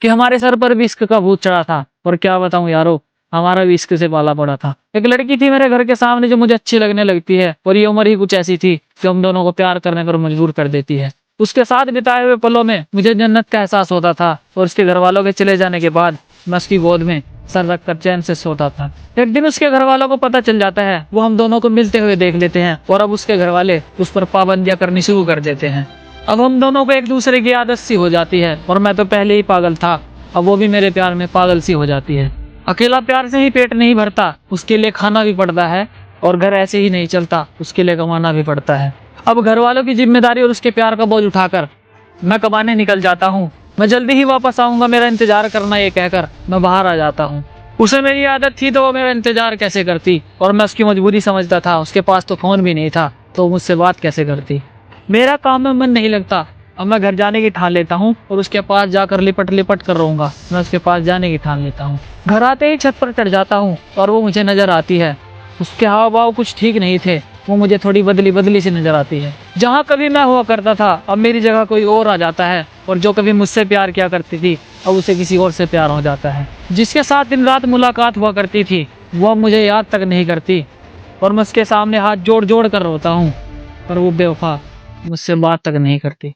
कि हमारे सर पर भी इश्क का भूत चढ़ा था। और क्या बताऊं यारो, हमारा भी इश्क से पाला पड़ा था। एक लड़की थी मेरे घर के सामने जो मुझे अच्छी लगने लगती है, और ये उम्र ही कुछ ऐसी थी जो हम दोनों को प्यार करने पर मजबूर कर देती है। उसके साथ बिताए हुए पलों में मुझे जन्नत का एहसास होता था, और उसके घर वालों के चले जाने के बाद मैं उसकी गोद में सर रखकर चैन से सोता था। एक दिन उसके घर वालों को पता चल जाता है, वो हम दोनों को मिलते हुए देख लेते हैं, और अब उसके घर वाले उस पर पाबंदियां करनी शुरू कर देते हैं। अब हम दोनों को एक दूसरे की आदत सी हो जाती है, और मैं तो पहले ही पागल था, अब वो भी मेरे प्यार में पागल सी हो जाती है। अकेला प्यार से ही पेट नहीं भरता, उसके लिए खाना भी पड़ता है, और घर ऐसे ही नहीं चलता, उसके लिए कमाना भी पड़ता है। अब घर वालों की जिम्मेदारी और उसके प्यार का बोझ उठाकर मैं कमाने निकल जाता हूँ। मैं जल्दी ही वापस आऊंगा, मेरा इंतजार करना, ये कहकर मैं बाहर आ जाता हूँ। उसे मेरी आदत थी तो वो मेरा इंतजार कैसे करती, और मैं उसकी मजबूरी समझता था। उसके पास तो फोन भी नहीं था, तो मुझसे बात कैसे करती। मेरा काम में मन नहीं लगता, अब मैं घर जाने की ठान लेता हूँ, और उसके पास जाकर लिपट लिपट कर रहूंगा। मैं उसके पास जाने की ठान लेता हूँ। घर आते ही छत पर चढ़ जाता हूँ, और वो मुझे नजर आती है। उसके हाव भाव कुछ ठीक नहीं थे, वो मुझे थोड़ी बदली बदली सी नजर आती है। जहाँ कभी मैं हुआ करता था, अब मेरी जगह कोई और आ जाता है, और जो कभी मुझसे प्यार किया करती थी, अब उसे किसी और से प्यार हो जाता है। जिसके साथ दिन रात मुलाकात हुआ करती थी, वो अब मुझे याद तक नहीं करती, और मैं उसके सामने हाथ जोड़ जोड़ कर रोता हूँ, पर वो बेवफा मुझसे बात तक नहीं करती।